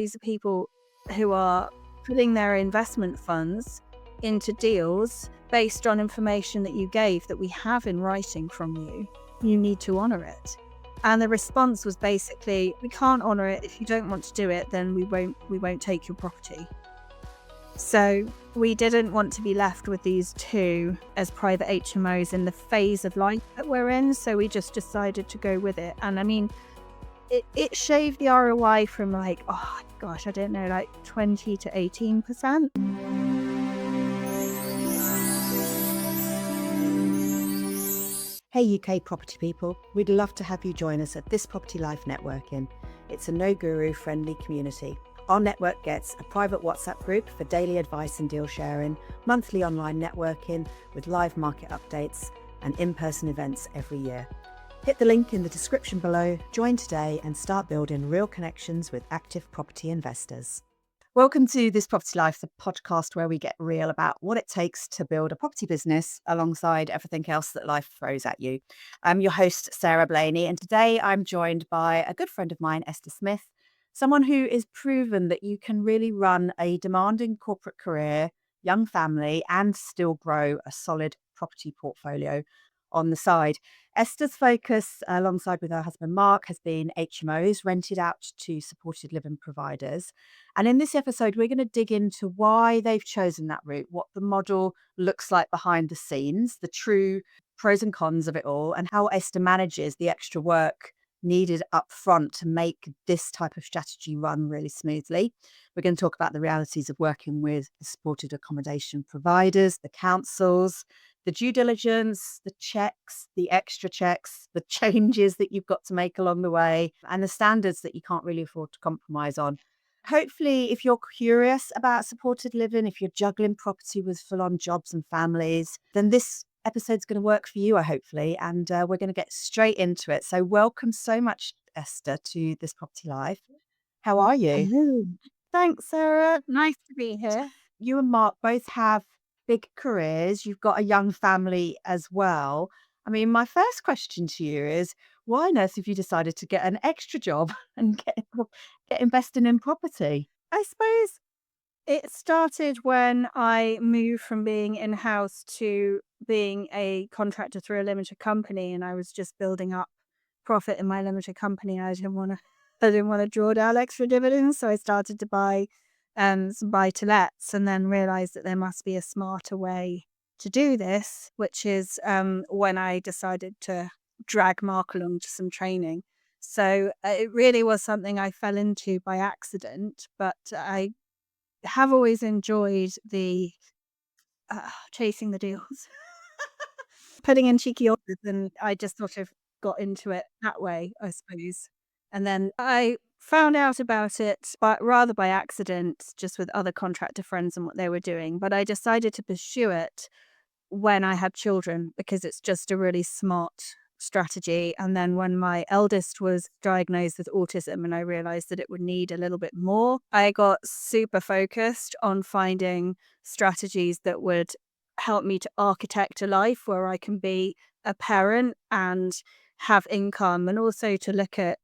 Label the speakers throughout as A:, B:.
A: These are people who are putting their investment funds into deals based on information that you gave that we have in writing from you. You need to honour it. And the response was basically, we can't honour it. If you don't want to do it, then we won't take your property. So we didn't want to be left with these two as private HMOs in the phase of life that we're in. So we just decided to go with it. And I mean, it shaved the ROI from like, oh gosh, I don't know, like 20 to 18%.
B: Hey UK property people, we'd love to have you join us at This Property Life Networking. It's a no-guru friendly community. Our network gets a private WhatsApp group for daily advice and deal sharing, monthly online networking with live market updates and in-person events every year. Hit the link in the description below, join today and start building real connections with active property investors. Welcome to This Property Life, the podcast where we get real about what it takes to build a property business alongside everything else that life throws at you. I'm your host, Sarah Blaney, and today I'm joined by a good friend of mine, Esther Smith, someone who is proven that you can really run a demanding corporate career, young family, and still grow a solid property portfolio on the side. Esther's focus, alongside with her husband Mark, has been HMOs rented out to supported living providers. And in this episode, we're going to dig into why they've chosen that route, what the model looks like behind the scenes, the true pros and cons of it all, and how Esther manages the extra work needed up front to make this type of strategy run really smoothly. We're going to talk about the realities of working with the supported accommodation providers, the councils, the due diligence, the checks, the extra checks, the changes that you've got to make along the way, and the standards that you can't really afford to compromise on. Hopefully, if you're curious about supported living, if you're juggling property with full-on jobs and families, then this episode's going to work for you, hopefully, and we're going to get straight into it. So welcome so much, Esther, to This Property Life. How are you?
A: Hello. Thanks, Sarah. Nice to be here.
B: You and Mark both have big careers. You've got a young family as well. I mean, my first question to you is, why on earth have you decided to get an extra job and get investing in property?
A: I suppose it started when I moved from being in-house to being a contractor through a limited company, and I was just building up profit in my limited company. I didn't want to draw down extra dividends, so I started to buy some buy-to-lets, and then realized that there must be a smarter way to do this, which is when I decided to drag Mark along to some training. So it really was something I fell into by accident, but I have always enjoyed the chasing the deals, putting in cheeky offers, and I just sort of got into it that way, I suppose. And then I found out about it, but rather by accident, just with other contractor friends and what they were doing. But I decided to pursue it when I had children because it's just a really smart strategy. And then when my eldest was diagnosed with autism and I realized that it would need a little bit more, I got super focused on finding strategies that would help me to architect a life where I can be a parent and have income, and also to look at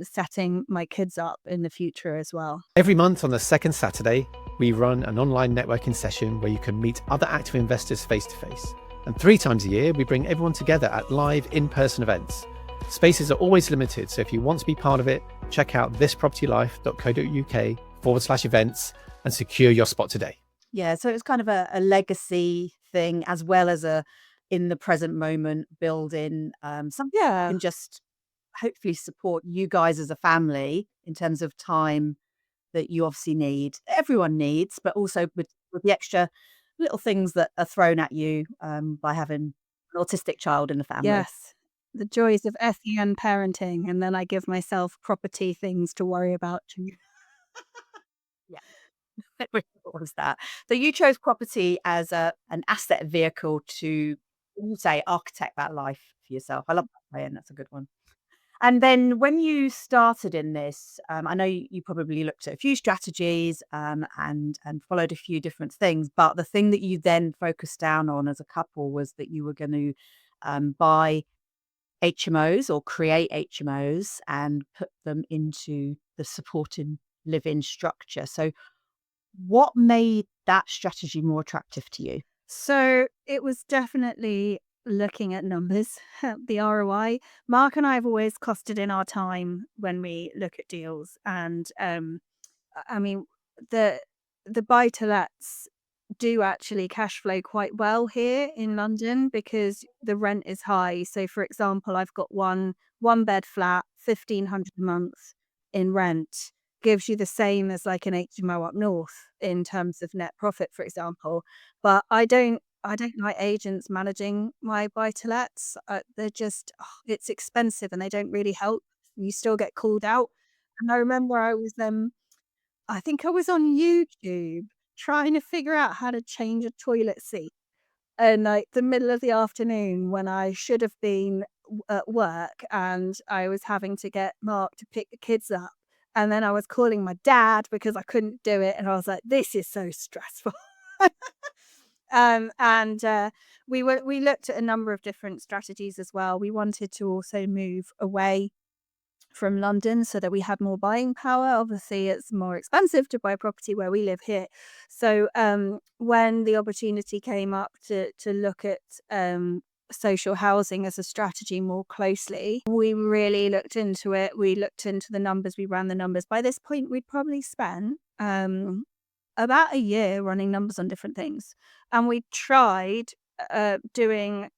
A: setting my kids up in the future as well.
C: Every month on the second Saturday, we run an online networking session where you can meet other active investors face to face. And 3 times a year, we bring everyone together at live in-person events. Spaces are always limited, so if you want to be part of it, check out thispropertylife.co.uk/events and secure your spot today.
B: Yeah, so it's kind of a legacy thing as well as a in the present moment building something that can just hopefully support you guys as a family in terms of time that you obviously need, everyone needs, but also with the extra little things that are thrown at you by having an autistic child in the family.
A: Yes, the joys of SEN parenting, and then I give myself property things to worry about too.
B: Yeah. What was that? So you chose property as an asset vehicle to, you say, architect that life for yourself. I love that way, and that's a good one. And then when you started in this, I know you probably looked at a few strategies and followed a few different things, but the thing that you then focused down on as a couple was that you were going to buy HMOs or create HMOs and put them into the supporting live-in structure. So what made that strategy more attractive to you?
A: So it was definitely looking at numbers, the ROI. Mark and I have always costed in our time when we look at deals, and I mean the buy-to-lets do actually cash flow quite well here in London because the rent is high. So, for example, I've got one bed flat, 1,500 a month in rent, gives you the same as like an HMO up north in terms of net profit, for example. But I don't like agents managing my buy-to-lets. They're just it's expensive and they don't really help. You still get called out. And I remember I think I was on YouTube trying to figure out how to change a toilet seat in, like, the middle of the afternoon when I should have been at work, and I was having to get Mark to pick the kids up, and then I was calling my dad because I couldn't do it, and I was like, "This is so stressful." And we looked at a number of different strategies as well. We wanted to also move away from London so that we had more buying power. Obviously, it's more expensive to buy property where we live here. So when the opportunity came up to look at social housing as a strategy more closely, we really looked into it. We looked into the numbers. We ran the numbers. By this point, we'd probably spent about a year running numbers on different things, and we tried doing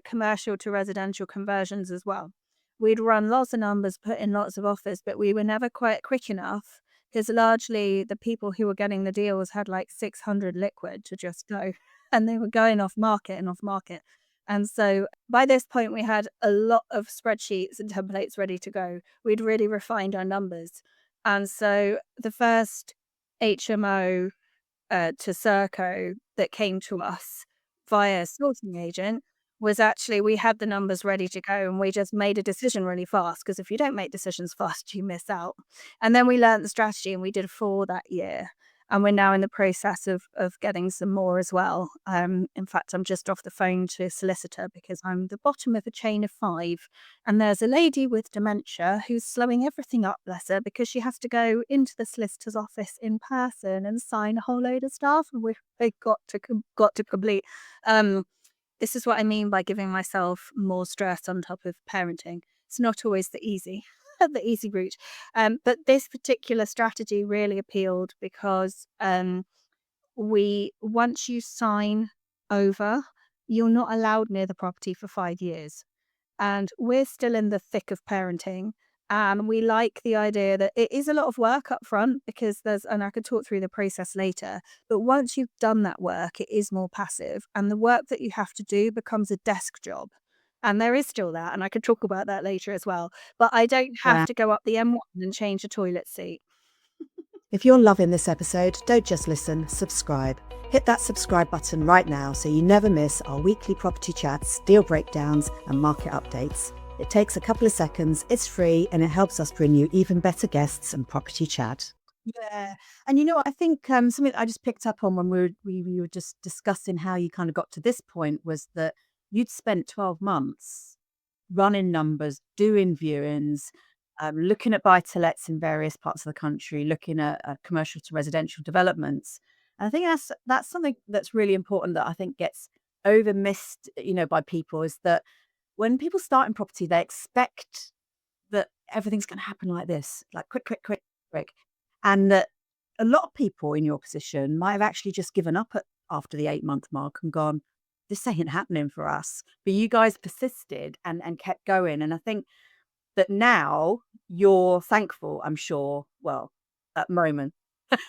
A: commercial to residential conversions as well. We'd run lots of numbers, put in lots of offers, but we were never quite quick enough because largely the people who were getting the deals had like 600 liquid to just go, and they were going off market and off market. And so by this point, we had a lot of spreadsheets and templates ready to go. We'd really refined our numbers. And so the first HMO to Serco that came to us via a sourcing agent was actually we had the numbers ready to go and we just made a decision really fast because if you don't make decisions fast, you miss out. And then we learned the strategy and we did 4 that year. And we're now in the process of getting some more as well. In fact, I'm just off the phone to a solicitor because I'm the bottom of a chain of 5. And there's a lady with dementia who's slowing everything up, bless her, because she has to go into the solicitor's office in person and sign a whole load of stuff. And we've got to complete. This is what I mean by giving myself more stress on top of parenting. It's not always the easy, the easy route. But this particular strategy really appealed because once you sign over, you're not allowed near the property for 5 years. And we're still in the thick of parenting. And we like the idea that it is a lot of work up front because and I could talk through the process later, but once you've done that work, it is more passive. And the work that you have to do becomes a desk job. And there is still that. And I could talk about that later as well. But I don't have
B: Wow.
A: to go up the M1 and change a toilet seat.
B: If you're loving this episode, don't just listen, subscribe. Hit that subscribe button right now so you never miss our weekly property chats, deal breakdowns, and market updates. It takes a couple of seconds, it's free, and it helps us bring you even better guests and property chat. Yeah. And I think something that I just picked up on when we were just discussing how you kind of got to this point was that you'd spent 12 months running numbers, doing viewings, looking at buy-to-lets in various parts of the country, looking at commercial to residential developments. And I think that's something that's really important that I think gets over missed, by people is that when people start in property, they expect that everything's going to happen like this, like quick, quick, quick, quick. And that a lot of people in your position might have actually just given up after the 8-month mark and gone, this ain't happening for us. But you guys persisted and kept going. And I think that now you're thankful, I'm sure, well, at the moment,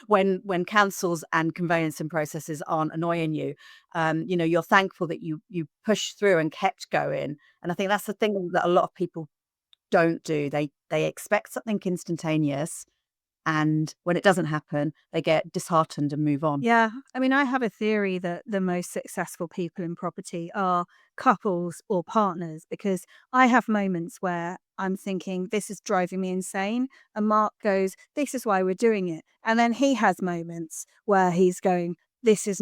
B: when councils and conveyancing processes aren't annoying you, you're thankful that you pushed through and kept going. And I think that's the thing that a lot of people don't do. They expect something instantaneous, and when it doesn't happen, they get disheartened and move on.
A: Yeah. I mean, I have a theory that the most successful people in property are couples or partners because I have moments where I'm thinking, this is driving me insane. And Mark goes, this is why we're doing it. And then he has moments where he's going, this is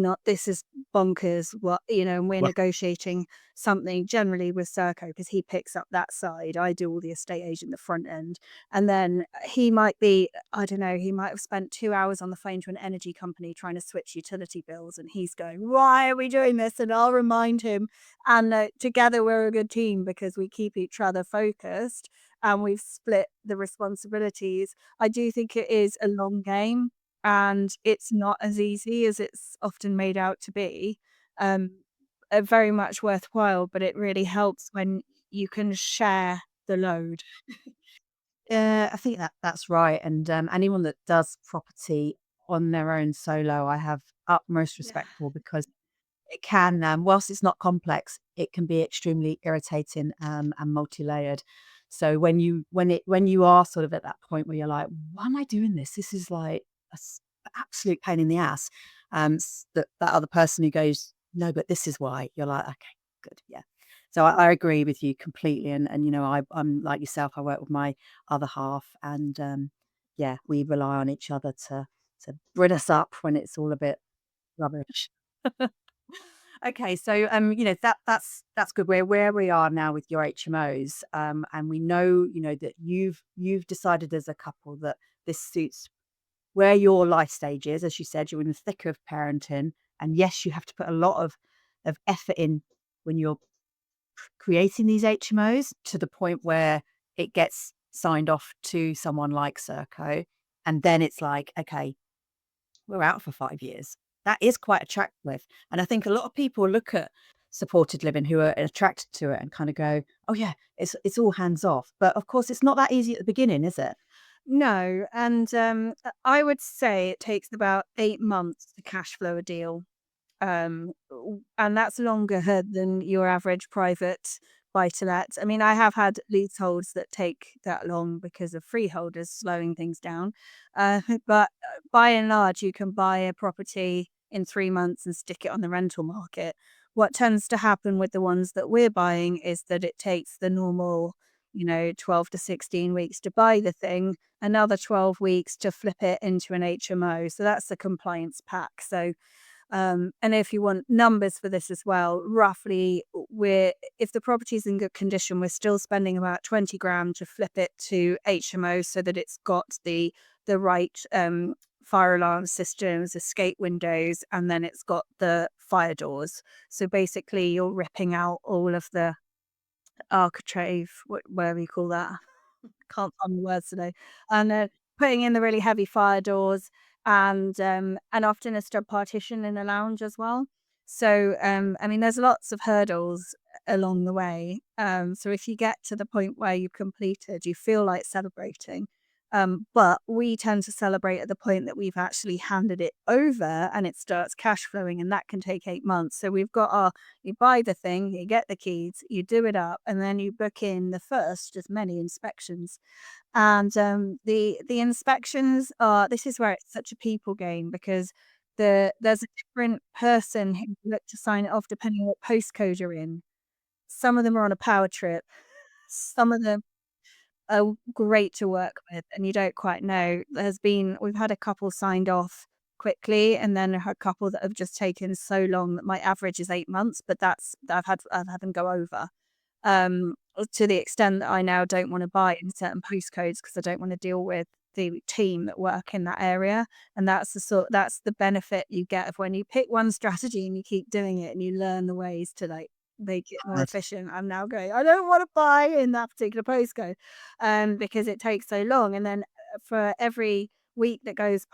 A: bonkers, what, and we're
C: Well,
A: negotiating something generally with Serco because he picks up that side. I do all the estate agent, the front end. And then he might be, I don't know, he might have spent 2 hours on the phone to an energy company trying to switch utility bills. And he's going, why are we doing this? And I'll remind him. And together we're a good team because we keep each other focused and we've split the responsibilities. I do think it is a long game and it's not as easy as it's often made out to be. Um, very much worthwhile, but it really helps when you can share the load.
B: I think that's right. And anyone that does property on their own solo, I have utmost
A: Yeah.
B: respect for, because it can, whilst it's not complex, it can be extremely irritating, and multi-layered. So when you are sort of at that point where you're like, why am I doing this? This is like absolute pain in the ass. That other person who goes, no, but this is why. You're like, okay, good, yeah. So I agree with you completely. And I'm like yourself. I work with my other half, and yeah, we rely on each other to bring us up when it's all a bit rubbish. Okay, so that's good. We're where we are now with your HMOs, and we know that you've decided as a couple that this suits where your life stage is. As you said, you're in the thick of parenting, and yes, you have to put a lot of effort in when you're creating these HMOs, to the point where it gets signed off to someone like Serco, and then it's like, okay, we're out for 5 years. That is quite attractive, and I think a lot of people look at supported living who are attracted to it and kind of go, "Oh, yeah, it's all hands off." But, of course, it's not that easy at the beginning, is it?
A: No, and I would say it takes about 8 months to cash flow a deal. And that's longer than your average private buy-to-let. I mean, I have had leaseholds that take that long because of freeholders slowing things down. But by and large, you can buy a property in 3 months and stick it on the rental market. What tends to happen with the ones that we're buying is that it takes the normal, 12 to 16 weeks to buy the thing, another 12 weeks to flip it into an HMO. So that's the compliance pack. So and if you want numbers for this as well, roughly we're if the property's in good condition, we're still spending about 20 grand to flip it to HMO so that it's got the right fire alarm systems, escape windows, and then it's got the fire doors. So basically you're ripping out all of the architrave, whatever you call that. Can't find the words today. And putting in the really heavy fire doors and often a stud partition in the lounge as well. So I mean, there's lots of hurdles along the way. So if you get to the point where you've completed, you feel like celebrating. But we tend to celebrate at the point that we've actually handed it over and it starts cash flowing, and that can take 8 months. So we've got you buy the thing, you get the keys, you do it up, and then you book in the first as many inspections. And the inspections are this is where it's such a people game because there's a different person who will look to sign it off depending on what postcode you're in. Some of them are on a power trip. Some of them are great to work with, and you don't quite know. We've had a couple signed off quickly, and then a couple that have just taken so long that my average is 8 months, but I've had them go over. To the extent that I now don't want to buy in certain postcodes because I don't want to deal with the team that work in that area. And that's the benefit you get of when you pick one strategy and you keep doing it and you learn the ways to like make it more
B: Right.
A: efficient. I'm now going, I don't want to buy in that particular postcode because it takes so long. And then for every week that goes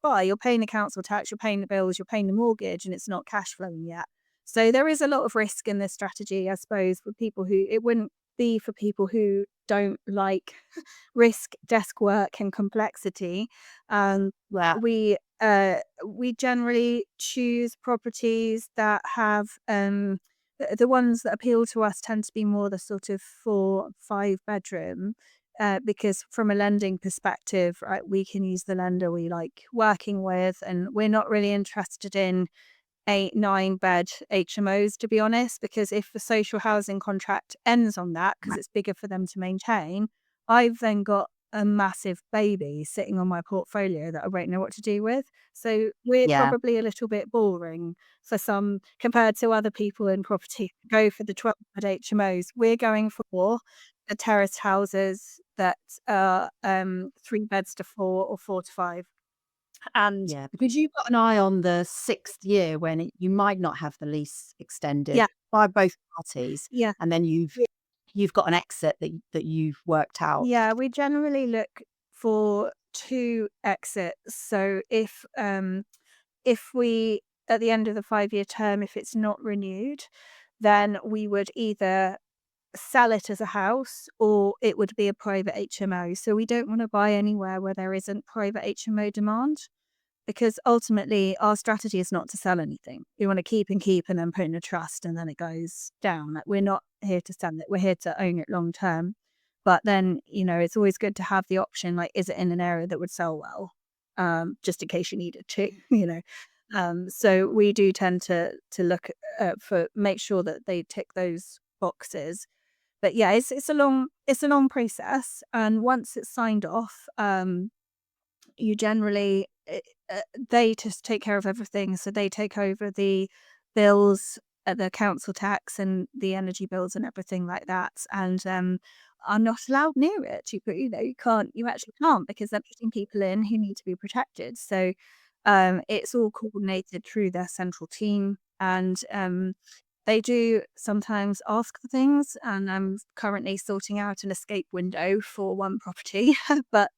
A: by, you're paying the council tax, you're paying the bills, you're paying the mortgage, and it's not cash flowing yet. So there is a lot of risk in this strategy, I suppose, for people who it wouldn't be for people who don't like risk, desk work, and complexity. Um,
B: Yeah.
A: we generally choose properties that have the ones that appeal to us tend to be more the sort of 4, 5 bedroom. Because from a lending perspective, right, we can use the lender we like working with, and we're not really interested in 8, 9 bed HMOs, to be honest, because if the social housing contract ends on that, because it's bigger for them to maintain, I've then got a massive baby sitting on my portfolio that I won't know what to do with. So we're
B: Yeah.
A: probably a little bit boring for some compared to other people in property who go for the 12-bed HMOs. We're going for the terraced houses that are 3 beds to 4 or 4 to 5. And
B: Yeah, because you've got an eye on the 6th year when you might not have the lease extended
A: yeah,
B: by both parties,
A: yeah.
B: and then you've got an exit that you've worked out.
A: Yeah, we generally look for 2 exits. So if we at the end of the 5-year term, if it's not renewed, then we would either sell it as a house or it would be a private HMO. So we don't wanna buy anywhere where there isn't private HMO demand. Because ultimately our strategy is not to sell anything. We want to keep and keep and then put in a trust and then it goes down. Like we're not here to sell it. We're here to own it long term. But then, it's always good to have the option, like, is it in an area that would sell well? Just in case you needed to, So we do tend to look for make sure that they tick those boxes. But yeah, it's a long process. And once it's signed off, you generally they just take care of everything. So they take over the bills, the council tax and the energy bills and everything like that, and, are not allowed near it. You actually can't because they're putting people in who need to be protected. So, it's all coordinated through their central team and, they do sometimes ask for things, and I'm currently sorting out an escape window for one property, but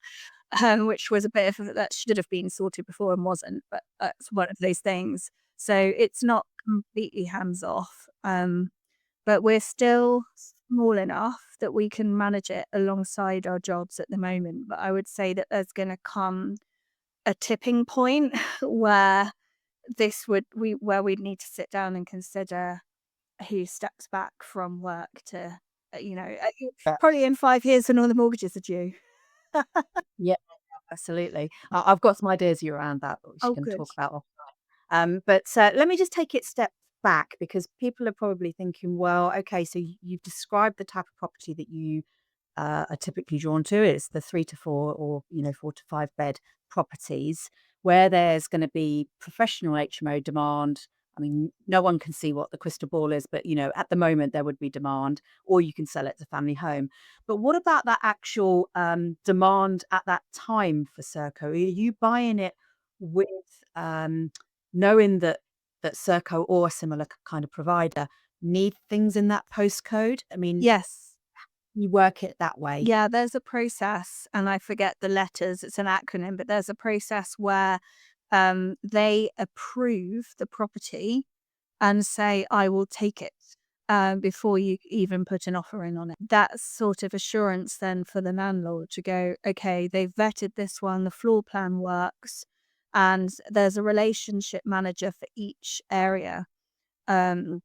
A: which was a bit of that should have been sorted before and wasn't, but that's one of those things. So it's not completely hands off, but we're still small enough that we can manage it alongside our jobs at the moment. But I would say that there's going to come a tipping point where where we'd need to sit down and consider who steps back from work to,
B: Yeah.
A: probably in 5 years when all the mortgages are due.
B: Yeah, absolutely. I've got some ideas around that which
A: Oh,
B: we can
A: good.
B: talk about off. But let me just take it step back because people are probably thinking, well, okay, so you've described the type of property that you are typically drawn to. It's the 3 to 4 or 4 to 5 bed properties where there's going to be professional HMO demand. I mean, no one can see what the crystal ball is, but at the moment there would be demand, or you can sell it as a family home. But what about that actual demand at that time for Serco? Are you buying it with knowing that Serco or a similar kind of provider need things in that postcode? I mean,
A: Yes.
B: you work it that way.
A: Yeah, there's a process, and I forget the letters, it's an acronym, but there's a process where, they approve the property and say, "I will take it," before you even put an offer in on it. That's sort of assurance then for the landlord to go, "Okay, they've vetted this one, the floor plan works," and there's a relationship manager for each area. Um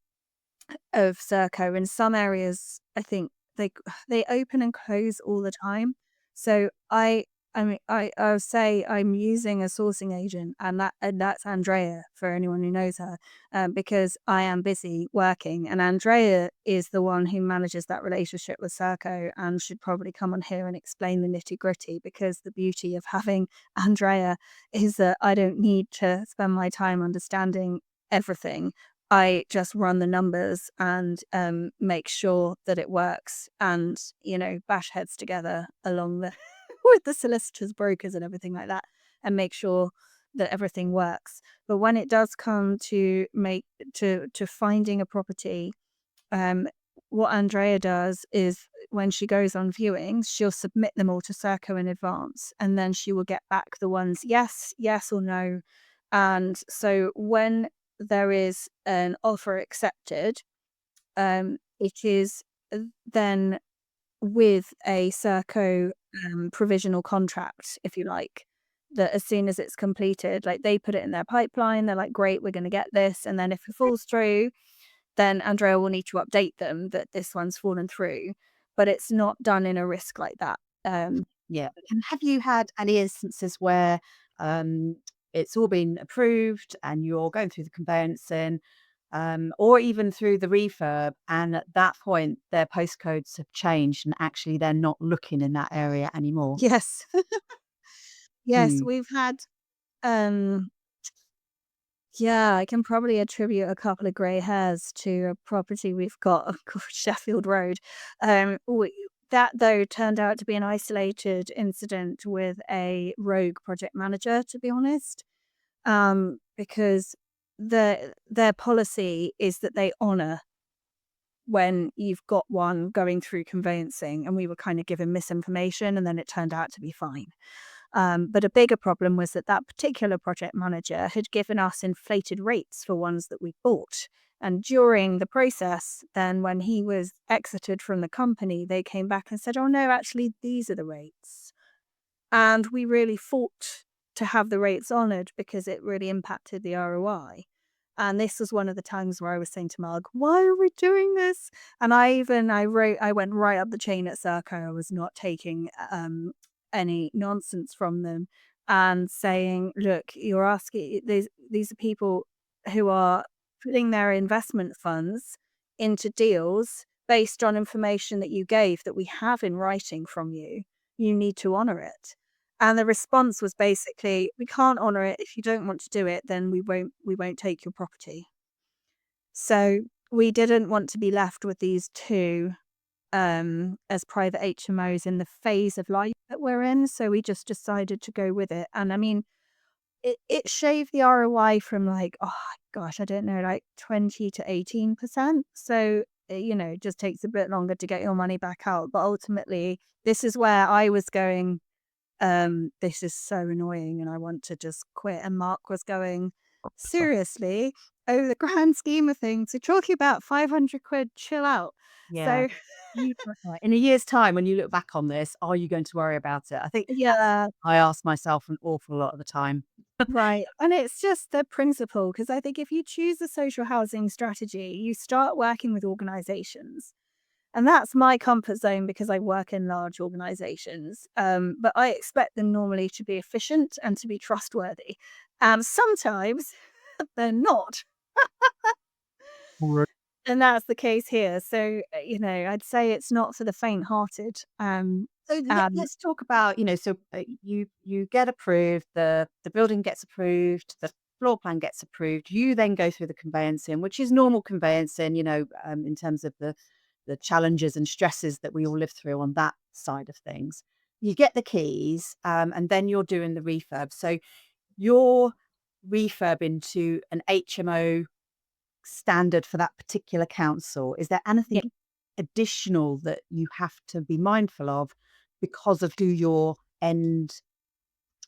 A: of Serco. In some areas, I think they open and close all the time. So I'll say I'm using a sourcing agent, and that's Andrea for anyone who knows her, because I am busy working, and Andrea is the one who manages that relationship with Serco, and should probably come on here and explain the nitty gritty. Because the beauty of having Andrea is that I don't need to spend my time understanding everything. I just run the numbers and, make sure that it works and, bash heads together along the with the solicitors, brokers, and everything like that, and make sure that everything works. But when it does come to finding a property, um, what Andrea does is when she goes on viewings, she'll submit them all to Serco in advance, and then she will get back the ones yes, yes or no. And so when there is an offer accepted, it is then with a Serco provisional contract, if you like, that as soon as it's completed, like they put it in their pipeline, they're like, great, we're going to get this. And then if it falls through, then Andrea will need to update them that this one's fallen through, but it's not done in a risk like that.
B: Yeah. And have you had any instances where it's all been approved and you're going through the conveyancing, or even through the refurb. And at that point, their postcodes have changed and actually they're not looking in that area anymore.
A: Yes. Yes,
B: Mm.
A: we've had, um yeah, I can probably attribute a couple of grey hairs to a property we've got called Sheffield Road. We that, though, turned out to be an isolated incident with a rogue project manager, to be honest, because their policy is that they honour when you've got one going through conveyancing, and we were kind of given misinformation, and then it turned out to be fine. But a bigger problem was that that particular project manager had given us inflated rates for ones that we bought. And during the process, then when he was exited from the company, they came back and said, "Oh no, actually, these are the rates." And we really fought to have the rates honoured because it really impacted the ROI. And this was one of the times where I was saying to Marg, "Why are we doing this?" And I went right up the chain at Serco. I was not taking any nonsense from them and saying, "Look, you're asking these are people who are putting their investment funds into deals based on information that you gave that we have in writing from you. You need to honour it." And the response was basically, "We can't honour it. If you don't want to do it, then we won't take your property." So we didn't want to be left with these two as private HMOs in the phase of life that we're in. So we just decided to go with it. And I mean, it shaved the ROI from like, oh gosh, I don't know, like 20 to 18%. So, it just takes a bit longer to get your money back out. But ultimately, this is where I was going, this is so annoying and I want to just quit. And Mark was going, seriously, over the grand scheme of things, we're talking about 500 quid, chill out.
B: Yeah.
A: So,
B: Right. In a year's time, when you look back on this, are you going to worry about it? I think that's
A: yeah,
B: I ask myself an awful lot of the time.
A: right. And it's just the principle, because I think if you choose a social housing strategy, you start working with organizations. And that's my comfort zone because I work in large organizations. But I expect them normally to be efficient and to be trustworthy. Sometimes they're not.
B: Right.
A: And that's the case here. So, I'd say it's not for the faint-hearted.
B: So
A: And
B: let's talk about, you get approved, the building gets approved, the floor plan gets approved. You then go through the conveyancing, which is normal conveyancing, in terms of the challenges and stresses that we all live through on that side of things. You get the keys, and then you're doing the refurb. So you're refurbing to an HMO standard for that particular council. Is there anything
A: yeah,
B: additional that you have to be mindful of because of who your end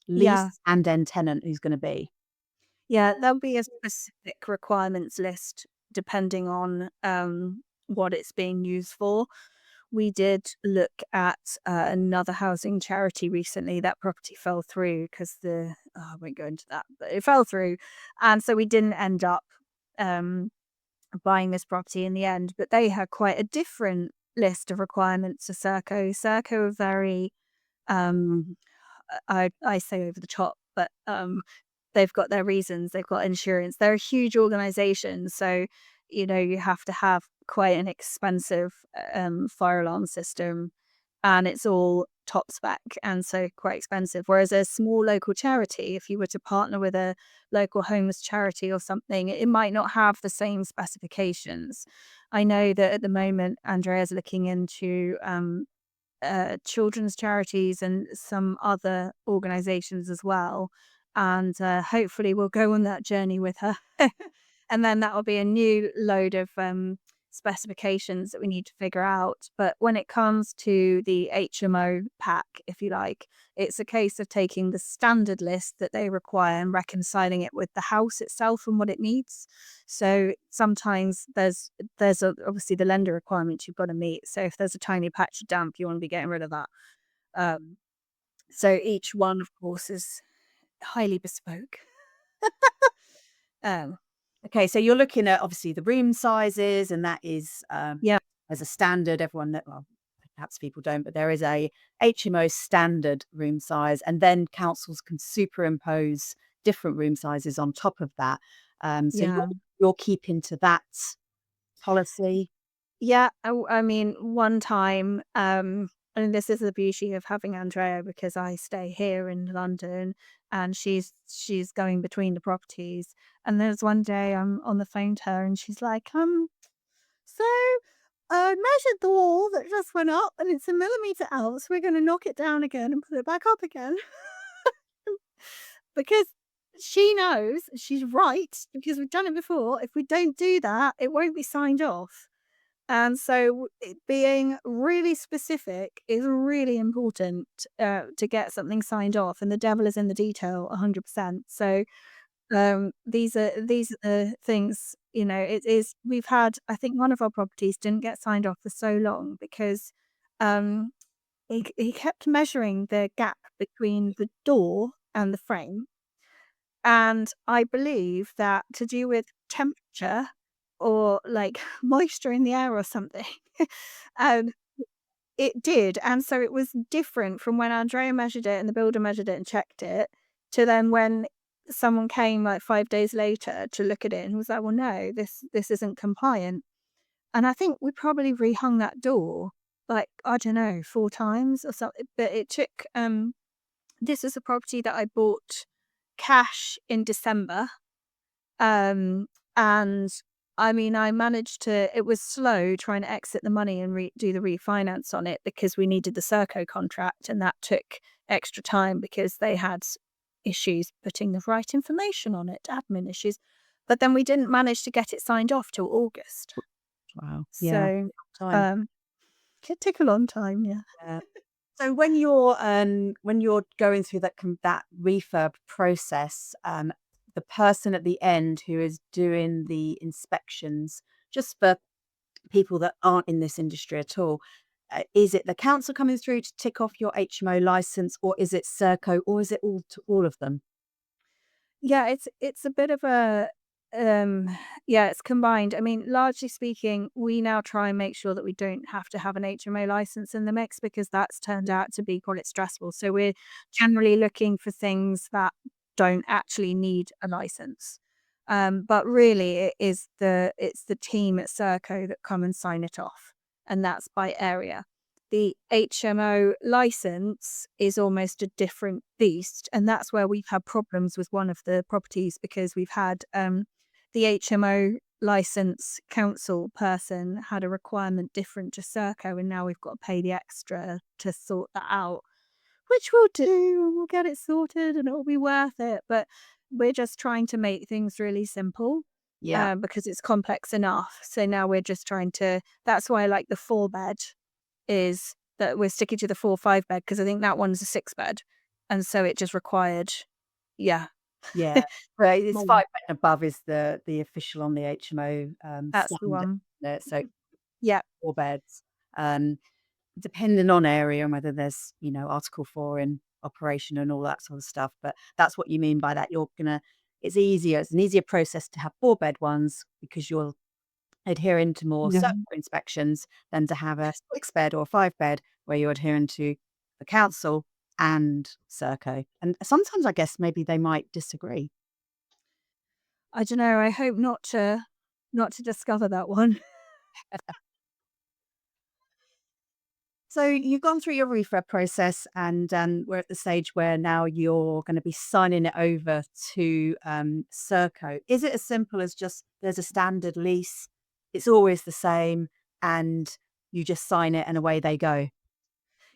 A: yeah,
B: lease and end tenant who's going to be?
A: yeah, there'll be a specific requirements list depending on what it's being used for. We did look at another housing charity recently. That property fell through because I won't go into that, but it fell through. And so we didn't end up um, buying this property in the end, but they had quite a different list of requirements to Serco. Serco are very, um, I say over the top, but they've got their reasons. They've got insurance. They're a huge organization, so you have to have quite an expensive fire alarm system, and it's all top spec and so quite expensive. Whereas a small local charity, if you were to partner with a local homeless charity or something, it might not have the same specifications. I know that at the moment, Andrea's looking into children's charities and some other organizations as well. And hopefully we'll go on that journey with her. And then that will be a new load of specifications that we need to figure out. But when it comes to the HMO pack, if you like, it's a case of taking the standard list that they require and reconciling it with the house itself and what it needs. So sometimes obviously the lender requirements you've got to meet. So if there's a tiny patch of damp, you want to be getting rid of that. Um, so each one, of course, is highly bespoke. Um,
B: Okay, so you're looking at obviously the room sizes, and that is
A: yeah,
B: as a standard. Everyone, well, perhaps people don't, but there is a HMO standard room size, and then councils can superimpose different room sizes on top of that. So
A: yeah.
B: you're keeping to that policy?
A: Yeah, I mean, one time, and this is the beauty of having Andrea because I stay here in London and she's going between the properties. And there's one day I'm on the phone to her and she's like, so I measured the wall that just went up and it's a millimeter out, so we're gonna knock it down again and put it back up again. Because she knows she's right because we've done it before. If we don't do that, it won't be signed off. And so being really specific is really important to get something signed off, and the devil is in the detail 100%. So these are the things, it is we've had, I think one of our properties didn't get signed off for so long because um he kept measuring the gap between the door and the frame, and I believe that to do with temperature or like moisture in the air or something. um, it did. And so it was different from when Andrea measured it and the builder measured it and checked it to then when someone came like 5 days later to look at it and was like, well, no, this isn't compliant. And I think we probably rehung that door like, I don't know, 4 times or something. But it took this is a property that I bought cash in December. Um, and I mean, I managed to it was slow trying to exit the money and do the refinance on it because we needed the Serco contract, and that took extra time because they had issues putting the right information on it, admin issues. But then we didn't manage to get it signed off till August.
B: Wow. Yeah.
A: So,
B: Time.
A: um, it took a long time, yeah.
B: Yeah. So when you're going through that refurb process, the person at the end who is doing the inspections, just for people that aren't in this industry at all, is it the council coming through to tick off your HMO license, or is it Serco, or is it all of them?
A: Yeah, it's a bit of a yeah, it's combined. I mean, largely speaking, we now try and make sure that we don't have to have an HMO license in the mix because that's turned out to be quite stressful. So we're generally looking for things that don't actually need a license. But really it's the team at Serco that come and sign it off, and that's by area. The HMO license is almost a different beast, and that's where we've had problems with one of the properties because we've had the HMO license council person had a requirement different to Serco, and now we've got to pay the extra to sort that out, which we'll do, and we'll get it sorted, and it'll be worth it. But we're just trying to make things really simple
B: Yeah.
A: because it's complex enough. So now we're just trying to. That's why I like the 4 bed is that we're sticking to the 4 5 bed because I think that one's a 6 bed, and so it just required, yeah,
B: Yeah. Well, it's
A: more.
B: 5 bed and above is the official on the HMO
A: That's the
B: standard,
A: one.
B: isn't it? So
A: Yeah,
B: 4 beds. Um, Depending on area and whether there's, Article 4 in operation and all that sort of stuff, but that's what you mean by that. It's an easier process to have 4 bed ones because you're adhering to more
A: yeah.
B: Serco inspections than to have a 6 bed or a 5 bed where you're adhering to the council and Serco. And sometimes I guess maybe they might disagree.
A: I don't know. I hope not to discover that one.
B: So you've gone through your refurb process, and we're at the stage where now you're going to be signing it over to Serco. Is it as simple as just there's a standard lease, it's always the same, and you just sign it and away they go?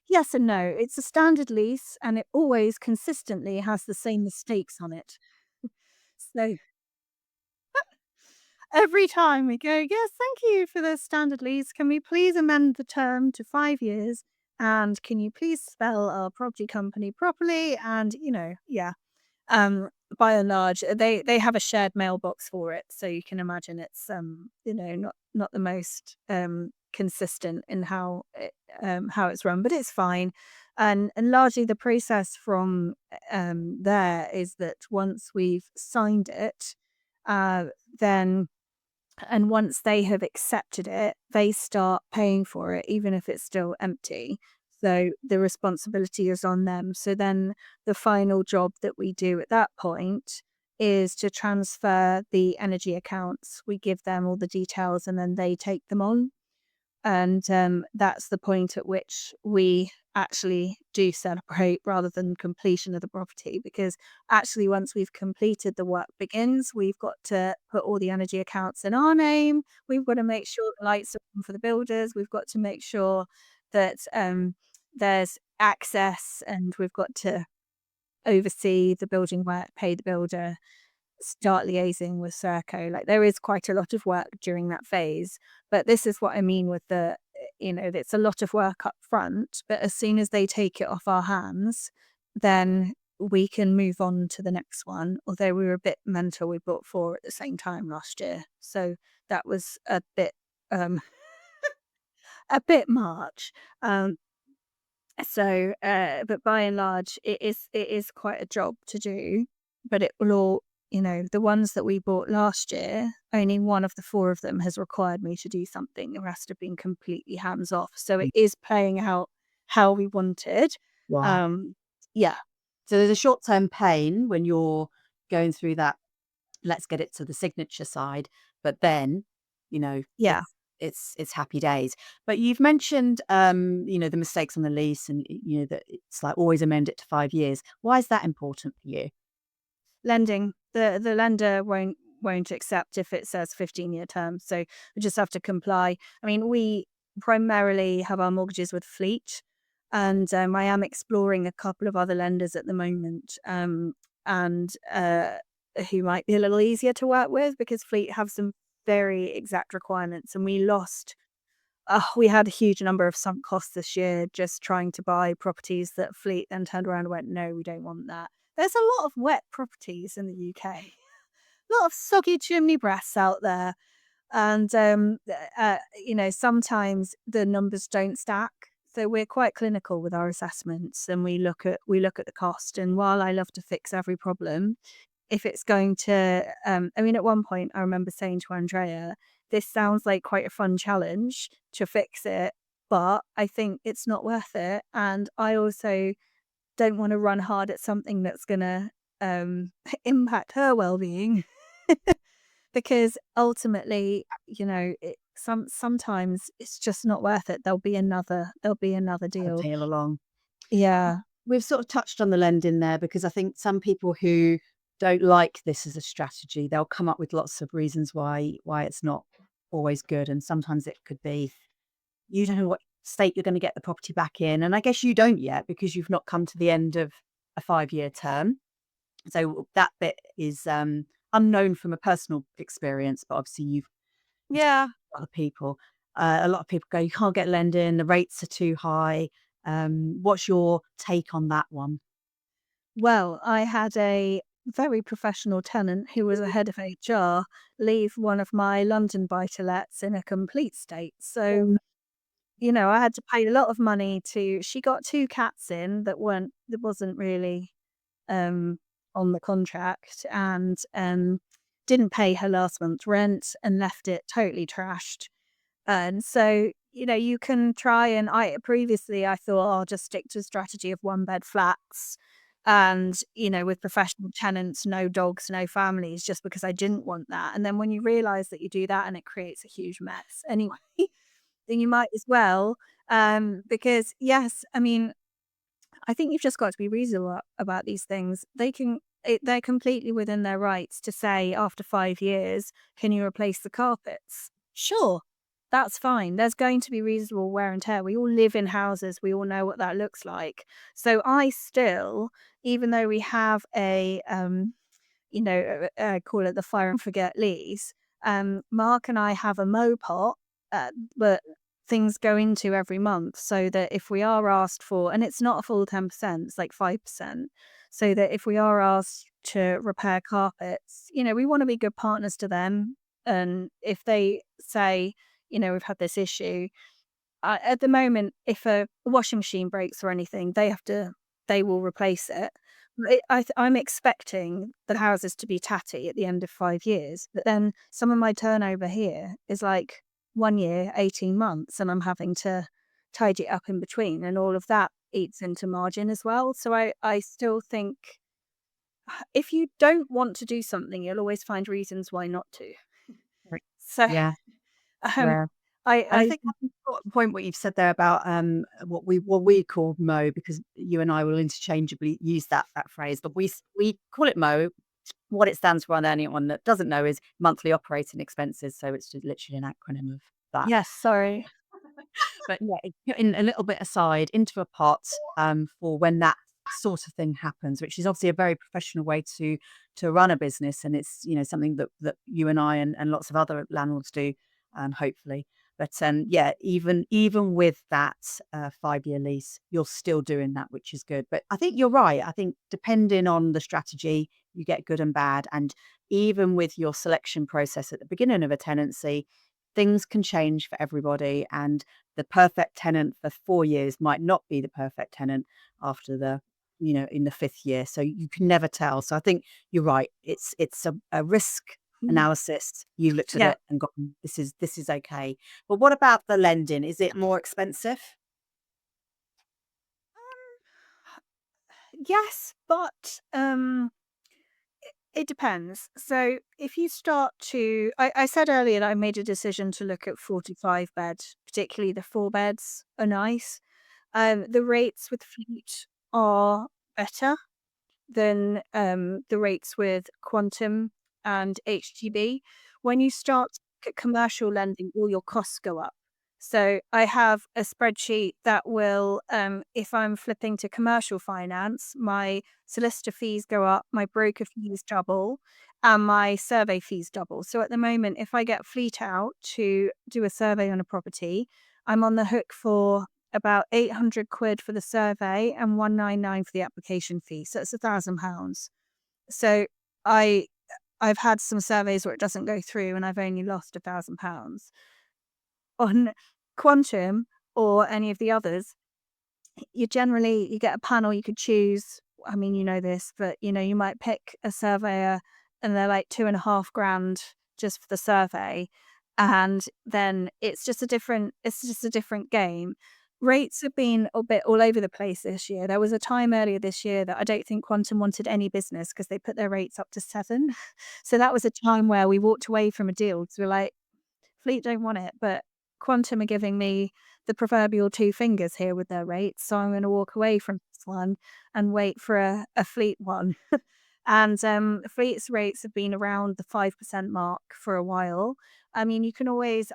A: Yes and no. It's a standard lease, and it always consistently has the same mistakes on it. So every time we go, yes, thank you for the standard lease. Can we please amend the term to 5 years? And can you please spell our property company properly? And yeah. Um, by and large, they have a shared mailbox for it, so you can imagine it's not the most consistent in how it's run, but it's fine. And largely the process from there is that once we've signed it, uh, then and once they have accepted it, they start paying for it, even if it's still empty. So the responsibility is on them. So then the final job that we do at that point is to transfer the energy accounts. We give them all the details and then they take them on. And that's the point at which we actually do celebrate rather than completion of the property, because actually once we've completed, the work begins. We've got to put all the energy accounts in our name. We've got to make sure the lights are on for the builders. We've got to make sure that there's access, and we've got to oversee the building work, pay the builder, start liaising with Serco. Like, there is quite a lot of work during that phase, but this is what I mean with it's a lot of work up front, but as soon as they take it off our hands, then we can move on to the next one. Although we were a bit mental, we bought 4 at the same time last year, so that was um, a bit much. Um, but by and large, it is quite a job to do, but it will all, the ones that we bought last year, only one of the 4 of them has required me to do something. The rest have been completely hands off. So it is playing out how we wanted.
B: Wow.
A: Um, yeah,
B: So there's a short-term pain when you're going through that, let's get it to the signature side, but then,
A: yeah.
B: it's happy days. But you've mentioned, the mistakes on the lease and, that it's like always amend it to 5 years. Why is that important for you?
A: Lending. The lender won't accept if it says 15-year term, so we just have to comply. I mean, we primarily have our mortgages with Fleet, and I am exploring a couple of other lenders at the moment, and who might be a little easier to work with, because Fleet have some very exact requirements, and we had a huge number of sunk costs this year just trying to buy properties that Fleet then turned around and went, "No, we don't want that." There's a lot of wet properties in the UK, a lot of soggy chimney breasts out there, and sometimes the numbers don't stack. So we're quite clinical with our assessments, and we look at the cost. And while I love to fix every problem, if it's going to, I mean, at one point I remember saying to Andrea, "This sounds like quite a fun challenge to fix it, but I think it's not worth it." And I also don't want to run hard at something that's going to impact her well-being, because ultimately, sometimes it's just not worth it. There'll be another
B: A
A: deal.
B: tail along.
A: Yeah.
B: We've sort of touched on the lending there because I think some people who don't like this as a strategy, they'll come up with lots of reasons why it's not always good. And sometimes it could be you don't know what state you're going to get the property back in. And I guess you don't yet because you've not come to the end of a 5-year term. So that bit is unknown from a personal experience, but obviously you've
A: Yeah.
B: other people. A lot of people go, you can't get lending, the rates are too high. What's your take on that one?
A: Well, I had a very professional tenant who was a head of HR leave one of my London buy-to-lets in a complete state. So, I had to pay a lot of money she got 2 cats in that wasn't really um, on the contract, and didn't pay her last month's rent and left it totally trashed. And so, you can try, and I thought, "Oh, I'll just stick to a strategy of 1-bed flats and, with professional tenants, no dogs, no families," just because I didn't want that. And then when you realize that you do that and it creates a huge mess anyway, then you might as well, because yes, I mean, I think you've just got to be reasonable about these things. They're completely within their rights to say after 5 years, "Can you replace the carpets?" Sure, that's fine. There's going to be reasonable wear and tear. We all live in houses. We all know what that looks like. So I still, even though we have call it the fire and forget lease. Mark and I have a Mopot that things go into every month, so that if we are asked for, and it's not a full 10%, it's like 5%, so that if we are asked to repair carpets, we want to be good partners to them. And if they say, "We've had this issue," at the moment, if a washing machine breaks or anything, they will replace it. I'm expecting the houses to be tatty at the end of 5 years, but then some of my turnover here is like 1 year, 18 months, and I'm having to tidy it up in between, and all of that eats into margin as well. So I still think if you don't want to do something, you'll always find reasons why not to.
B: Right.
A: So,
B: Yeah,
A: um,
B: yeah.
A: I
B: And I
A: I
B: think that's an important point what you've said there about what we call Mo, because you and I will interchangeably use that phrase, but we call it Mo. What it stands for, on anyone that doesn't know, is monthly operating expenses. So it's just literally an acronym of that.
A: yes, sorry.
B: But yeah, putting a little bit aside into a pot for when that sort of thing happens, which is obviously a very professional way to run a business, and it's something that you and I and lots of other landlords do, hopefully. But yeah, even with that 5-year lease, you're still doing that, which is good. But I think you're right. I think depending on the strategy, you get good and bad, and even with your selection process at the beginning of a tenancy, things can change for everybody, and the perfect tenant for 4 years might not be the perfect tenant after in the 5th year. So you can never tell. So I think you're right. It's a risk
A: Mm,
B: analysis. You looked at
A: yeah.
B: it and gone, this is okay. But what about the lending? Is it more expensive?
A: Yes, but, it depends. So if you start to I said earlier that I made a decision to look at 45 bed, particularly the 4 beds are nice. The rates with Fleet are better than, the rates with Quantum and HGB. When you start to look at commercial lending, all your costs go up. So I have a spreadsheet that will, if I'm flipping to commercial finance, my solicitor fees go up, my broker fees double, and my survey fees double. So at the moment, if I get Fleet out to do a survey on a property, I'm on the hook for about 800 quid for the survey and 199 for the application fee. So it's £1,000. So I I've had some surveys where it doesn't go through and I've only lost £1,000. On Quantum or any of the others, you get a panel you could choose. I mean, you know this, but you might pick a surveyor and they're like 2.5 grand just for the survey. And then it's just a different game. Rates have been a bit all over the place this year. There was a time earlier this year that I don't think Quantum wanted any business because they put their rates up to 7. So that was a time where we walked away from a deal because we're like, Fleet don't want it, but Quantum are giving me the proverbial 2 fingers here with their rates, so I'm gonna walk away from this one and wait for a Fleet one. And, Fleet's rates have been around the 5% mark for a while. I mean,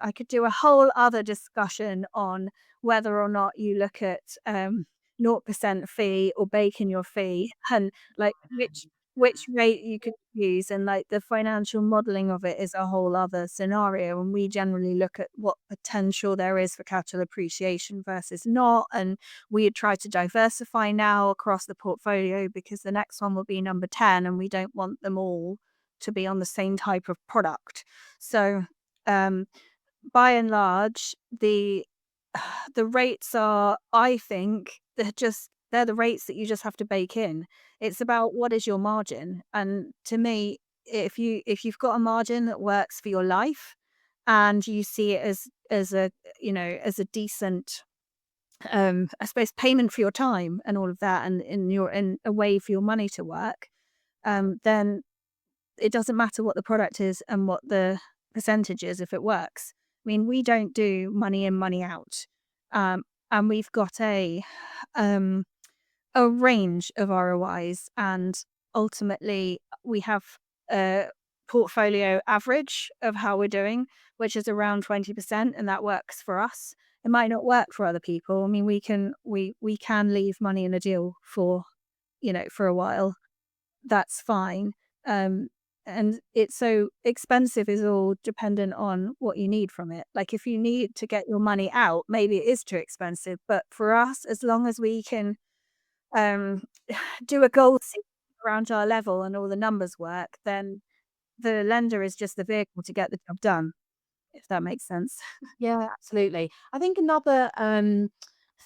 A: I could do a whole other discussion on whether or not you look at, 0% fee or bake in your fee and, like, which rate you could use, and, like, the financial modeling of it is a whole other scenario, and we generally look at what potential there is for capital appreciation versus not, and we try to diversify now across the portfolio because the next one will be number 10, and we don't want them all to be on the same type of product. So, um, by and large, the rates are, I think, they're the rates that you just have to bake in. It's about what is your margin, and to me, if you've got a margin that works for your life, and you see it as a decent, I suppose, payment for your time and all of that, and in a way for your money to work, then it doesn't matter what the product is and what the percentage is if it works. I mean, we don't do money in, money out. And we've got um, a range of ROIs, and ultimately we have a portfolio average of how we're doing, which is around 20%, and that works for us. It might not work for other people. I mean, we can leave money in a deal for a while. That's fine. Um, and it's so expensive is all dependent on what you need from it. Like if you need to get your money out, maybe it is too expensive. But for us, as long as we can um, do a goal seek around our level and all the numbers work, then the lender is just the vehicle to get the job done, if that makes sense.
B: Yeah, absolutely. I think another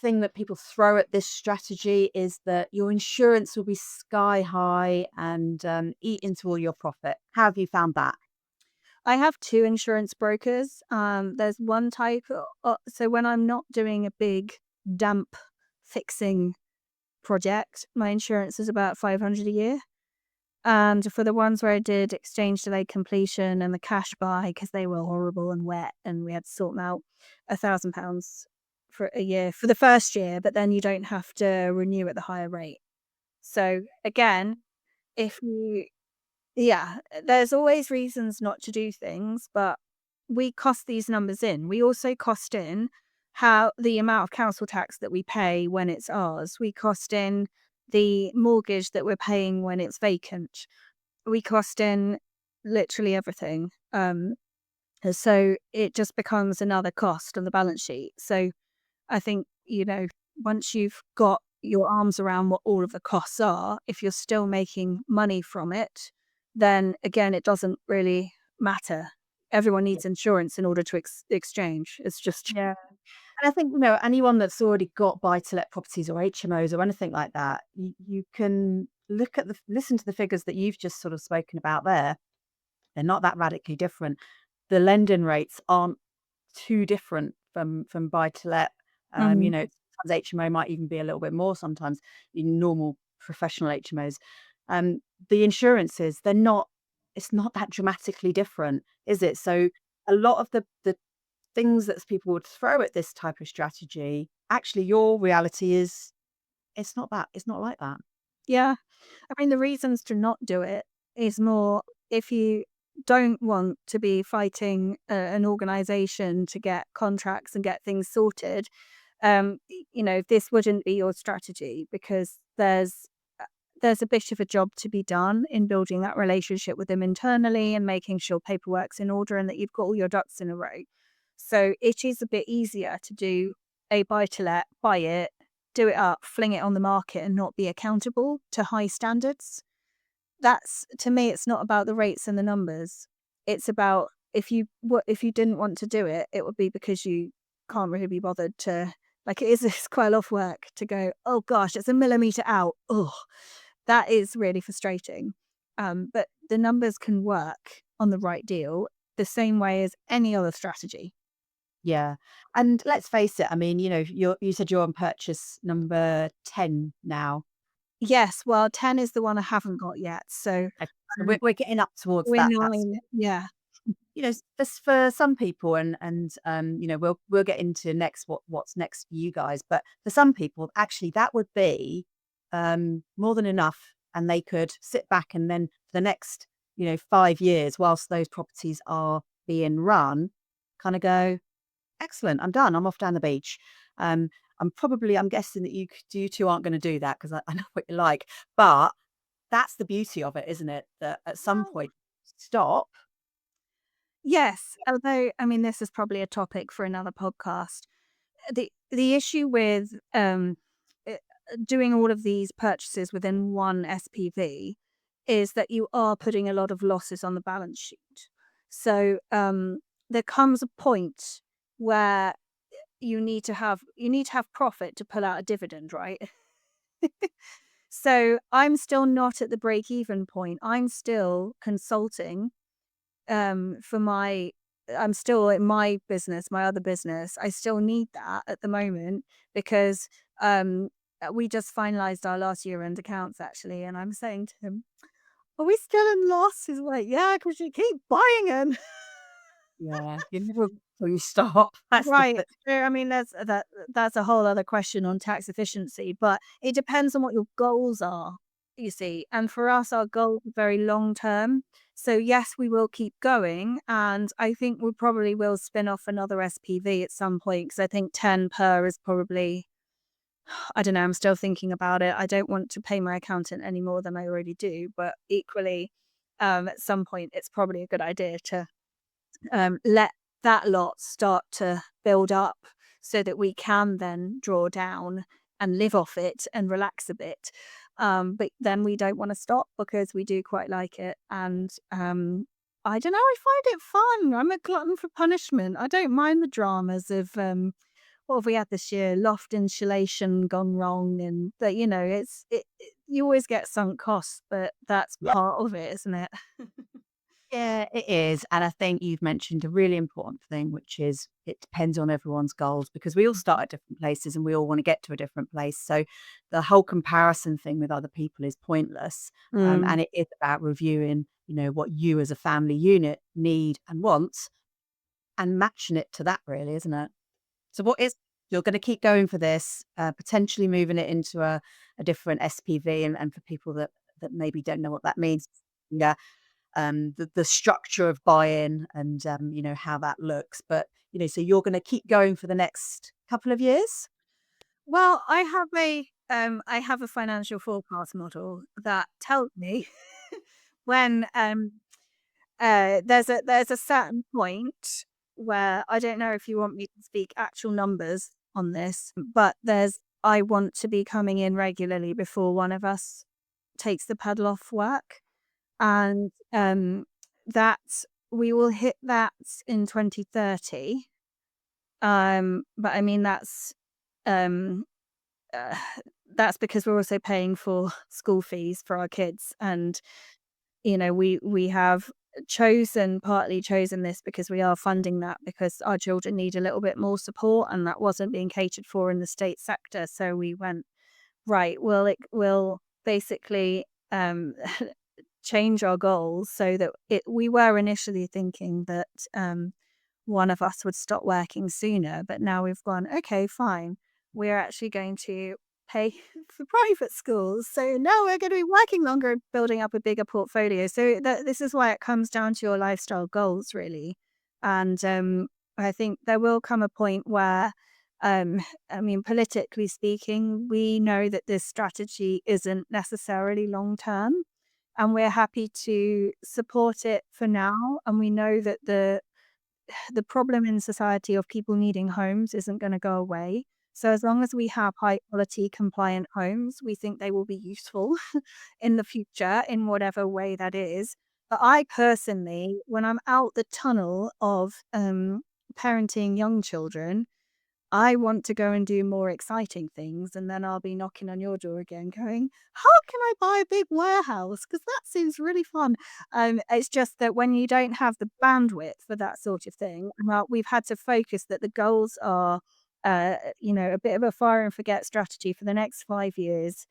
B: thing that people throw at this strategy is that your insurance will be sky high and eat into all your profit. How have you found that?
A: I have two insurance brokers. There's one type, so when I'm not doing a big damp fixing project, my insurance is about 500 a year. And for the ones where I did exchange delayed completion and the cash buy, because they were horrible and wet, and we had to sort them out, £1,000 for a year for the first year, but then you don't have to renew at the higher rate. So again, if you yeah, there's always reasons not to do things, but we cost these numbers in. We also cost in how the amount of council tax that we pay when it's ours. We cost in the mortgage that we're paying when it's vacant. We cost in literally everything. So it just becomes another cost on the balance sheet. So I think, once you've got your arms around what all of the costs are, if you're still making money from it, then again, it doesn't really matter. Everyone needs insurance in order to exchange. It's just,
B: Yeah. And I think, anyone that's already got buy-to-let properties or HMOs or anything like that, you can listen to the figures that you've just sort of spoken about there. They're not that radically different. The lending rates aren't too different from buy-to-let.
A: Mhm.
B: Sometimes HMO might even be a little bit more sometimes in normal professional HMOs. Um, the insurances, it's not that dramatically different, is it? So a lot of the things that people would throw at this type of strategy, actually your reality is it's not like that.
A: Yeah. I mean, the reasons to not do it is more if you don't want to be fighting an organization to get contracts and get things sorted. This wouldn't be your strategy because there's a bit of a job to be done in building that relationship with them internally and making sure paperwork's in order and that you've got all your ducks in a row. So it is a bit easier to do a buy to let, buy it, do it up, fling it on the market and not be accountable to high standards. That's to me, it's not about the rates and the numbers. It's about if you didn't want to do it, it would be because you can't really be bothered to like it is it's quite a lot of work to go, oh gosh, it's a millimeter out. Oh, that is really frustrating. But the numbers can work on the right deal the same way as any other strategy.
B: Yeah. And let's face it, I mean, you said you're on purchase number 10 now.
A: Yes, well, 10 is the one I haven't got yet. So
B: Okay. So
A: um,
B: we're getting up towards
A: we're
B: that. That's,
A: nine. Yeah.
B: for some people, and we'll get into next what's next for you guys. But for some people, actually, that would be more than enough, and they could sit back and then for the next 5 years, whilst those properties are being run, kind of go, excellent, I'm done. I'm off down the beach. Um, I'm guessing that you two aren't going to do that because I know what you like. But that's the beauty of it, isn't it? That at some
A: Well,
B: point, stop.
A: yes, although I mean this is probably a topic for another podcast. The issue with uh, doing all of these purchases within one SPV is that you are putting a lot of losses on the balance sheet. So there comes a point where you need to have profit to pull out a dividend, right? So I'm still not at the break even point. I'm still consulting for my I'm still in my business, my other business. I still need that at the moment because we just finalized our last year-end accounts actually, and I'm saying to him, "Are we still in loss?" He's like, "Yeah, because you keep buying them."
B: Yeah, you never till you stop. That's the
A: Right.
B: thing.
A: So, I mean, that's a whole other question on tax efficiency, but it depends on what your goals are, you see. And for us, our goals are very long term. So yes, we will keep going, and I think we probably will spin off another SPV at some point because I think 10 per is probably, I don't know, I'm still thinking about it. I don't want to pay my accountant any more than I already do, but equally, at some point, it's probably a good idea to let that lot start to build up so that we can then draw down and live off it and relax a bit. But then we don't want to stop because we do quite like it. And I don't know, I find it fun. I'm a glutton for punishment. I don't mind the dramas of what have we had this year? Loft insulation gone wrong, and that you always get sunk costs, but that's
B: Yeah.
A: part of it, isn't it?
B: Yeah, it is. And I think you've mentioned a really important thing, which is it depends on everyone's goals because we all start at different places and we all want to get to a different place. So the whole comparison thing with other people is pointless.
A: Mm.
B: And it is about reviewing, what you as a family unit need and want and matching it to that, really, isn't it? So what is you're going to keep going for this, potentially moving it into a different SPV, and for people that maybe don't know what that means. Yeah, the structure of buy-in and, how that looks. But, so you're gonna keep going for the next couple of years?
A: Well, I have a financial forecast model that tells me when there's a certain point where I don't know if you want me to speak actual numbers on this, but there's I want to be coming in regularly before one of us takes the pedal off work. And that we will hit that in 2030. But I mean um uh, that's because we're also paying for school fees for our kids, and we have partly chosen this because we are funding that because our children need a little bit more support, and that wasn't being catered for in the state sector. So we went, right, well, it will basically change our goals so that we were initially thinking that one of us would stop working sooner, but now we've gone, okay, fine. We're actually going to pay for private schools. So now we're going to be working longer and building up a bigger portfolio. So this is why it comes down to your lifestyle goals, really. And I think there will come a point where, um, I mean, politically speaking, we know that this strategy isn't necessarily long term, and we're happy to support it for now. And we know that the problem in society of people needing homes isn't going to go away. So as long as we have high quality compliant homes, we think they will be useful in the future in whatever way that is. But I personally, when I'm out the tunnel of parenting young children, I want to go and do more exciting things, and then I'll be knocking on your door again going, "How can I buy a big warehouse? Because that seems really fun." It's just that when you don't have the bandwidth for that sort of thing, well, we've had to focus that the goals are, a bit of a fire and forget strategy for the next 5 years.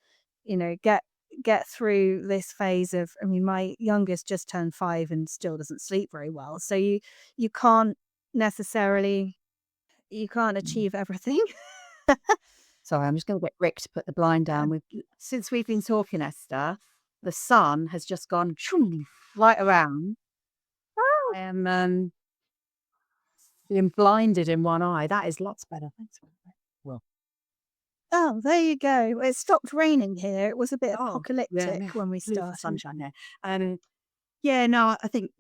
A: Get through this phase of, I mean, my youngest just turned 5 and still doesn't sleep very well. So you can't necessarily you can't
B: Mm.
A: achieve everything.
B: Sorry, I'm just gonna get Rick to put the blind down. Since we've been talking, Esther, the sun has just gone right around.
A: Oh.
B: I am, being blinded in one eye. That is lots better. Thanks. Well,
A: Oh, there you go. It stopped raining here. It was a bit
B: oh, yeah,
A: apocalyptic
B: no,
A: when we
B: beautiful
A: started.
B: sunshine here. Yeah, no, I think,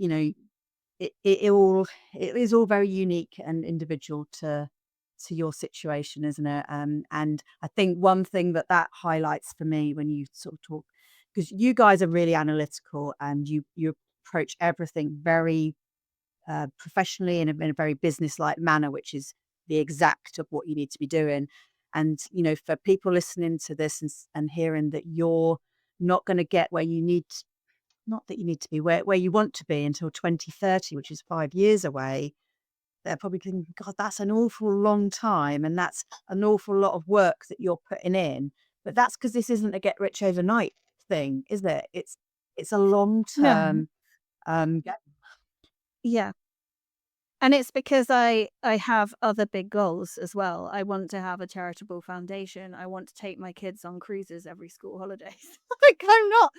B: it is all very unique and individual to your situation, isn't it? And I think one thing that highlights for me when you sort of talk, because you guys are really analytical and you approach everything very professionally in a very business-like manner, which is the exact of what you need to be doing. And for people listening to this and hearing that you're not going to get where you need not that you need to be where you want to be until 2030, which is 5 years away, they're probably thinking, God, that's an awful long time. And that's an awful lot of work that you're putting in. But that's because this isn't a get rich overnight thing, is it? It's a long
A: No.
B: term
A: Yeah. And it's because I have other big goals as well. I want to have a charitable foundation. I want to take my kids on cruises every school holidays. Like, I'm not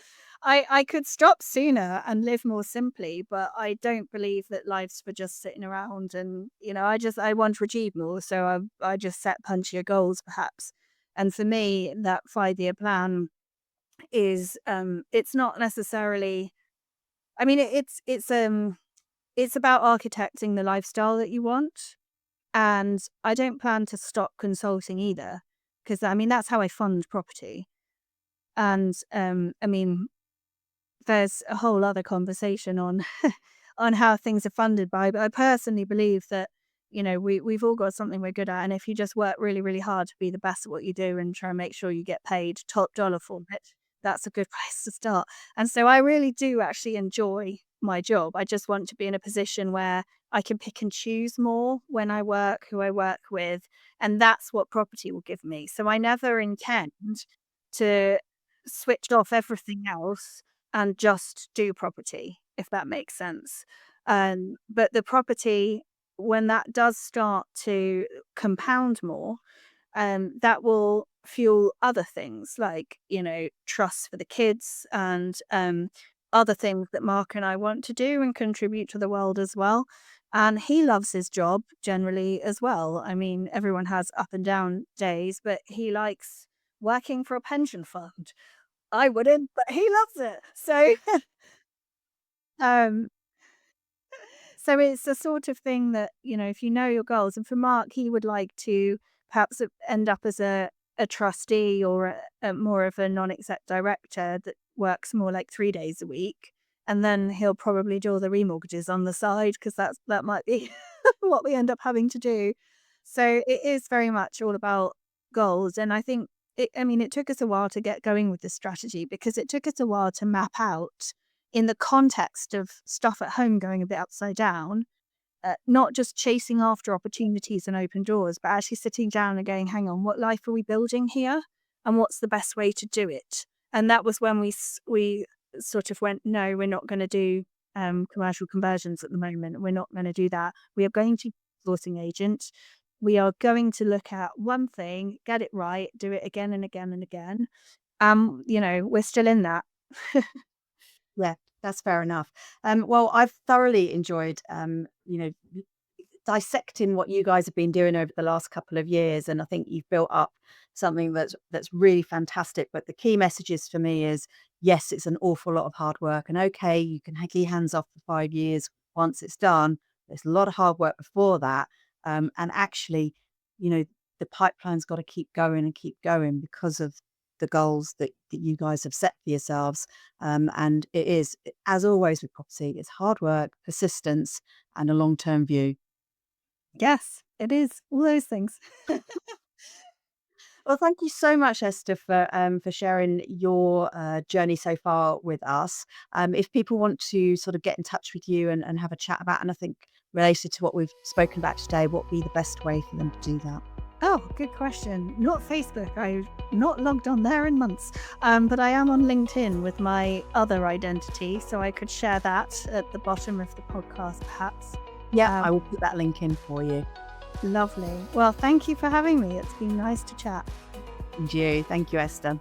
A: I could stop sooner and live more simply, but I don't believe that life's for just sitting around, and I want to achieve more. So I just set punchier goals perhaps. And for me, that 5-year plan is it's not necessarily, I mean, it's about architecting the lifestyle that you want, and I don't plan to stop consulting either, because I mean, that's how I fund property. And, I mean, there's a whole other conversation on on how things are funded by, but I personally believe that, we've all got something we're good at, and if you just work really, really hard to be the best at what you do and try and make sure you get paid top dollar for it, that's a good place to start. And so I really do actually enjoy my job. I just want to be in a position where I can pick and choose more when I work, who I work with, and that's what property will give me. So I never intend to switch off everything else and just do property, if that makes sense. But the property, when that does start to compound more, that will fuel other things like, trust for the kids and other things that Mark and I want to do and contribute to the world as well. And he loves his job generally as well. I mean, everyone has up and down days, but he likes working for a pension fund. I wouldn't, but he loves it. So, um, so it's the sort of thing that, if you know your goals, and for Mark, he would like to perhaps end up as a trustee or a more of a non-exec director that works more like 3 days a week. And then he'll probably do all the remortgages on the side because that might be what we end up having to do. So it is very much all about goals. And I think, it took us a while to get going with this strategy because it took us a while to map out in the context of stuff at home going a bit upside down, not just chasing after opportunities and open doors, but actually sitting down and going, hang on, what life are we building here? And what's the best way to do it? And that was when we sort of went, no, we're not going to do commercial conversions at the moment. We're not going to do that. We are going to sourcing agent. We are going to look at one thing, get it right, do it again and again and again. We're still in that.
B: Yeah, that's fair enough. Well, I've thoroughly enjoyed, dissecting what you guys have been doing over the last couple of years, and I think you've built up something that's really fantastic. But the key messages for me is, yes, it's an awful lot of hard work, and okay, you can hang your hands off for 5 years once it's done. There's a lot of hard work before that, and actually, you know, the pipeline's got to keep going and keep going because of the goals that you guys have set for yourselves. And it is, as always with property, it's hard work, persistence, and a long-term view.
A: Yes, it is. All those things.
B: Well, thank you so much, Esther, for sharing your journey so far with us. If people want to sort of get in touch with you and have a chat about anything related to what we've spoken about today, what would be the best way for them to do that?
A: Oh, good question. Not Facebook. I've not logged on there in months. But I am on LinkedIn with my other identity, so I could share that at the bottom of the podcast, perhaps.
B: Yeah, I will put that link in for you.
A: Lovely. Well, thank you for having me. It's been nice to chat.
B: And you. Thank you, Esther.